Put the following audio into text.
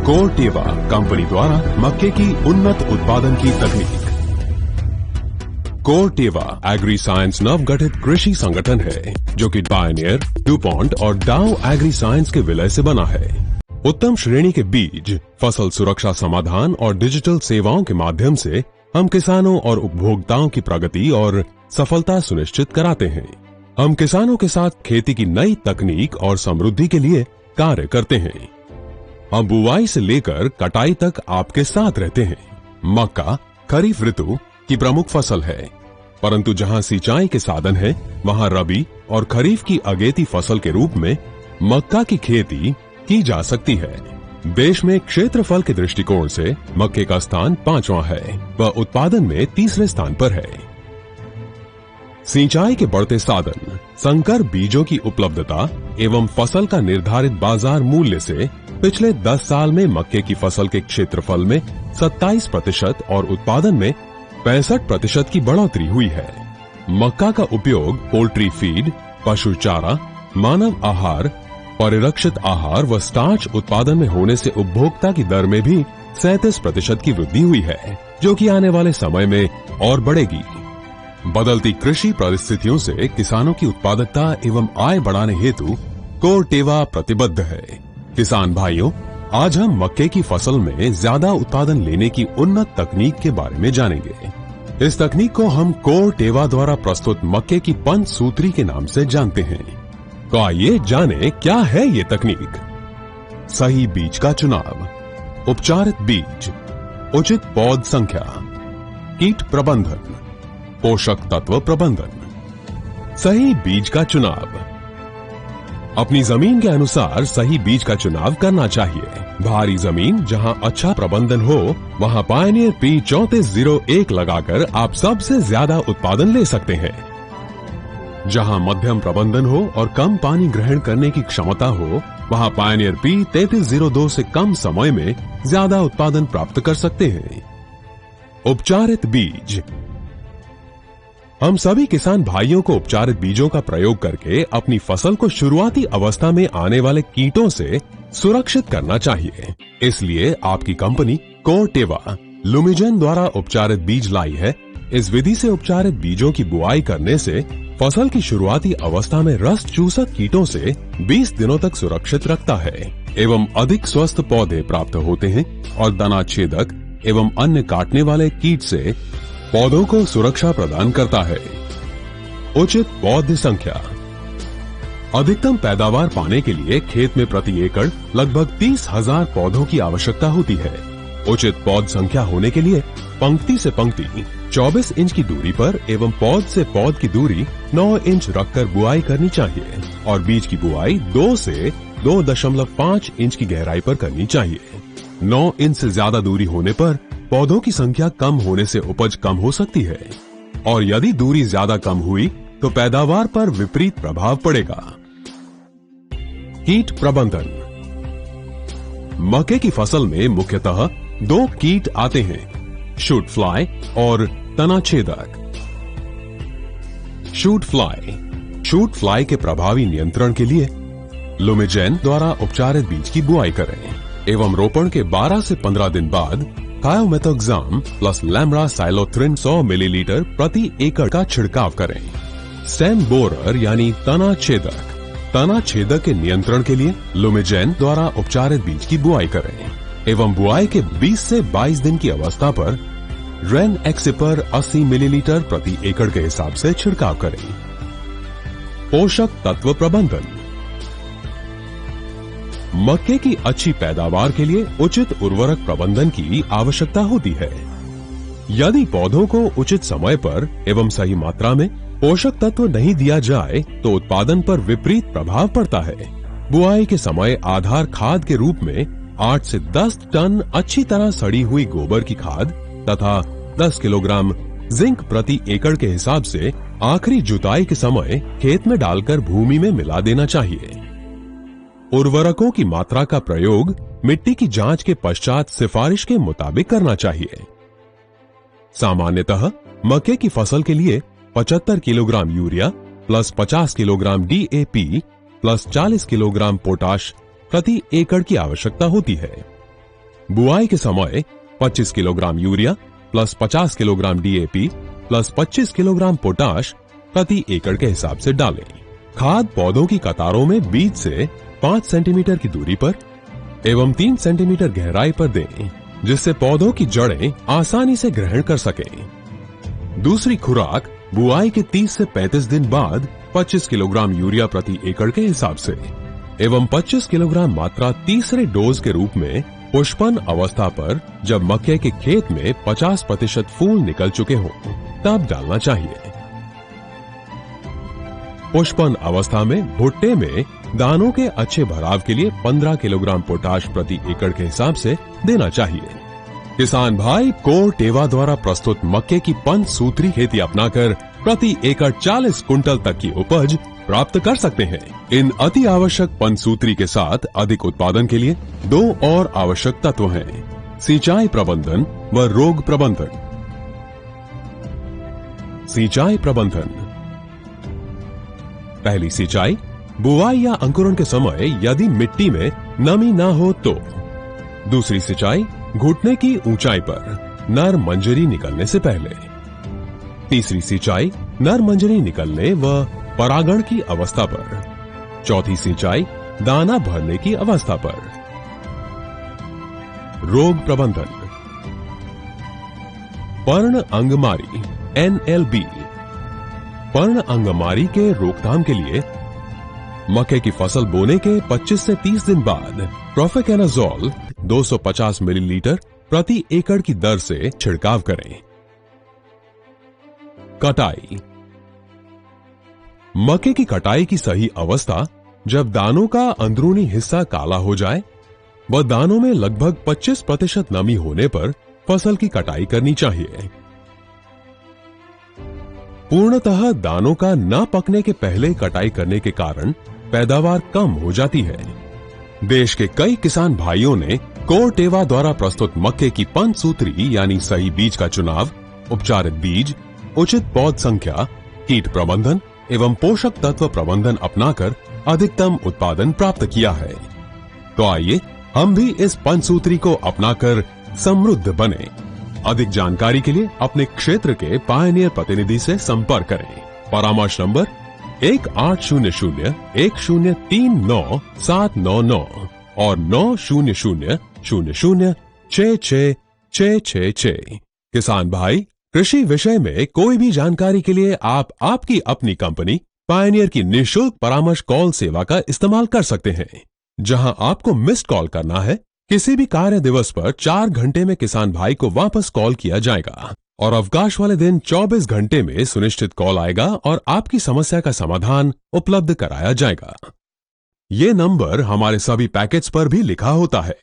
कोरटेवा company द्वारा मक्के की उन्नत उत्पादन की तकनीक। कोरटेवा एग्री साइंस नवगठित कृषि संगठन है जो कि पायनियर, डुपॉन्ट और डाउ एग्री साइंस के विलय से बना है। उत्तम श्रेणी के बीज, फसल सुरक्षा समाधान और डिजिटल सेवाओं के माध्यम से हम किसानों और उपभोक्ताओं की प्रगति और सफलता सुनिश्चित कराते हैं। हम किसानों के साथ खेती की नई तकनीक और समृद्धि के लिए कार्य करते हैं। हम बुआई से लेकर कटाई तक आपके साथ रहते हैं। मक्का खरीफ ऋतु की प्रमुख फसल है, परंतु जहां सिंचाई के साधन है वहां रबी और खरीफ की अगेती फसल के रूप में मक्का की खेती की जा सकती है। देश में क्षेत्रफल के दृष्टिकोण से मक्के का स्थान 5वां है व उत्पादन में तीसरे स्थान पर है। सिंचाई के बढ़ते साधन, संकर बीजों की उपलब्धता एवं फसल का निर्धारित बाजार मूल्य से पिछले 10 साल में मक्के की फसल के क्षेत्रफल में 27% और उत्पादन में 65% की बढ़ोतरी हुई है। मक्का का उपयोग पोल्ट्री फीड, पशु चारा, मानव आहार, परिरक्षित आहार व स्टार्च उत्पादन में होने से उपभोक्ता की दर में भी 37% की वृद्धि हुई है, जो कि आने वाले समय में और बढ़ेगी। बदलती कृषि परिस्थितियों से किसानों की उत्पादकता एवं आय बढ़ाने हेतु कोरटेवा प्रतिबद्ध है। किसान भाइयों, आज हम मक्के की फसल में ज्यादा उत्पादन लेने की उन्नत तकनीक के बारे में जानेंगे। इस तकनीक को हम कोरटेवा द्वारा प्रस्तुत मक्के की पंचसूत्री के नाम से जानते हैं। तो आइए जाने क्या है ये तकनीक। सही बीज का चुनाव, उपचारित बीज, उचित पौध संख्या, कीट प्रबंधन, पोषक तत्व प्रबंधन। सही बीज का चुनाव, अपनी जमीन के अनुसार सही बीज का चुनाव करना चाहिए। भारी जमीन जहां अच्छा प्रबंधन हो वहां पायनियर P3401 लगाकर आप सबसे ज्यादा उत्पादन ले सकते हैं। जहां मध्यम प्रबंधन हो और कम पानी ग्रहण करने की क्षमता हो वहां पायनियर P3302 से कम समय में ज्यादा उत्पादन प्राप्त कर सकते हैं। उपचारित बीज, हम सभी किसान भाइयों को उपचारित बीजों का प्रयोग करके अपनी फसल को शुरुआती अवस्था में आने वाले कीटों से सुरक्षित करना चाहिए। इसलिए आपकी कंपनी कोरटेवा लुमिजन द्वारा उपचारित बीज लाई है। इस विधि से उपचारित बीजों की बुआई करने से फसल की शुरुआती अवस्था में रस चूसक कीटों से 20 दिनों तक सुरक्षित रखता है एवं अधिक स्वस्थ पौधे प्राप्त होते हैं और तना छेदक एवं अन्य काटने वाले कीट से पौधों को सुरक्षा प्रदान करता है। उचित पौध संख्या, अधिकतम पैदावार पाने के लिए खेत में प्रति एकड़ लगभग 30,000 पौधों की आवश्यकता होती है। उचित पौध संख्या होने के लिए पंक्ति से पंक्ति 24 इंच की दूरी पर एवं पौध से पौध की दूरी 9 इंच रखकर बुआई करनी चाहिए और बीज की बुआई 2 से 2.5 इंच की गहराई पर करनी चाहिए। 9 इंच से ज्यादा दूरी होने पर पौधों की संख्या कम होने से उपज कम हो सकती है और यदि दूरी ज्यादा कम हुई तो पैदावार पर विपरीत प्रभाव पड़ेगा। कीट प्रबंधन, मक्के की फसल में मुख्यतः 2 कीट आते हैं, शूट फ्लाई और तना छेदक। शूट फ्लाई के प्रभावी नियंत्रण के लिए लुमिजन द्वारा उपचारित बीज की बुआई करें एवं रोपण के 12 से 15 दिन बाद थायोमेथोक्साम प्लस लैम्ब्रासाइलोथ्रिन 100 मिलीलीटर प्रति एकड़ का छिड़काव करें। स्टेम बोरर यानी तना छेदक के नियंत्रण के लिए लुमिजन द्वारा उपचारित बीज की बुआई करें एवं बुआई के 20 से 22 दिन की अवस्था पर रेन एक्सिपर 80 मिलीलीटर प्रति एकड़ के हिसाब से छिड़काव करें। पोषक तत्व प्रबंधन, मक्के की अच्छी पैदावार के लिए उचित उर्वरक प्रबंधन की आवश्यकता होती है। यदि पौधों को उचित समय पर एवं सही मात्रा में पोषक तत्व नहीं दिया जाए तो उत्पादन पर विपरीत प्रभाव पड़ता है। बुआई के समय आधार खाद के रूप में 8 से 10 टन अच्छी तरह सड़ी हुई गोबर की खाद तथा 10 किलोग्राम जिंक प्रति एकड़ के हिसाब से आखिरी जुताई के समय खेत में डालकर भूमि में मिला देना चाहिए। उर्वरकों की मात्रा का प्रयोग मिट्टी की जांच के पश्चात सिफारिश के मुताबिक करना चाहिए। सामान्यतः मक्के की फसल के लिए 75 kilogram urea plus 50 kilogram DAP plus 40 kilogram potash प्रति एकड़ की आवश्यकता होती है। बुआई के समय 25 kilogram urea plus 50 kilogram DAP plus 25 kilogram potash प्रति एकड़ के हिसाब से डालें। खाद पौधों की कतारों में बीज से 5 सेंटीमीटर की दूरी पर एवं 3 सेंटीमीटर गहराई पर दें, जिससे पौधों की जड़ें आसानी से ग्रहण कर सकें। दूसरी खुराक बुआई के 30 से 35 दिन बाद 25 किलोग्राम यूरिया प्रति एकड़ के हिसाब से एवं 25 किलोग्राम मात्रा तीसरे डोज के रूप में पुष्पन अवस्था पर जब मक्के के खेत में 50% फूल निकल चुके हों तब डालना चाहिए। पुष्पन अवस्था में भुट्टे में दानों के अच्छे भराव के लिए 15 किलोग्राम पोटाश प्रति एकड़ के हिसाब से देना चाहिए। किसान भाई कोर टेवा द्वारा प्रस्तुत मक्के की पंचसूत्री खेती अपनाकर प्रति एकड़ 40 कुंटल तक की उपज प्राप्त कर सकते हैं। इन अति आवश्यक पंचसूत्री के साथ अधिक उत्पादन के लिए 2 और आवश्यक तत्व हैं: सिंचाई प्रबंधन व रोग प्रबंधन। सिंचाई प्रबंधन। पहली सिंचाई बुआई या अंकुरण के समय यदि मिट्टी में नमी न हो तो। दूसरी सिंचाई घुटने की ऊंचाई पर नर मंजरी निकलने से पहले। तीसरी सिंचाई नर मंजरी निकलने व परागण की अवस्था पर। चौथी सिंचाई दाना भरने की अवस्था पर। रोग प्रबंधन। पर्ण अंगमारी NLB। पर्ण अंगमारी के रोकथाम के लिए मक्के की फसल बोने के 25 से 30 दिन बाद प्रोफेकेनाजोल 250 मिलीलीटर प्रति एकड़ की दर से छिड़काव करें। कटाई। मक्के की कटाई की सही अवस्था जब दानों का अंदरूनी हिस्सा काला हो जाए व दानों में लगभग 25% नमी होने पर फसल की कटाई करनी चाहिए। पूर्णतः दानों का न पकने के पहले कटाई करने के कारण पैदावार कम हो जाती है। देश के कई किसान भाइयों ने कोर टेवा द्वारा प्रस्तुत मक्के की पंचसूत्री यानी सही बीज का चुनाव, उपचारित बीज, उचित पौध संख्या, कीट प्रबंधन एवं पोषक तत्व प्रबंधन अपनाकर अधिकतम उत्पादन प्राप्त किया है। तो आइए हम भी इस पंचसूत्री को अपनाकर समृद्ध बने। अधिक जानकारी के लिए अपने क्षेत्र के पायनियर प्रतिनिधि से संपर्क करें। परामर्श नंबर 1800-1039-799 और 900-00-66666। किसान भाई, कृषि विषय में कोई भी जानकारी के लिए आप आपकी अपनी कंपनी पायनियर की निःशुल्क परामर्श कॉल सेवा का इस्तेमाल कर सकते हैं, जहां आपको मिस्ड कॉल करना है। किसी भी कार्य दिवस पर 4 घंटे में किसान भाई को वापस कॉल किया जाएगा और अवकाश वाले दिन 24 घंटे में सुनिश्चित कॉल आएगा और आपकी समस्या का समाधान उपलब्ध कराया जाएगा। ये नंबर हमारे सभी पैकेट्स पर भी लिखा होता है।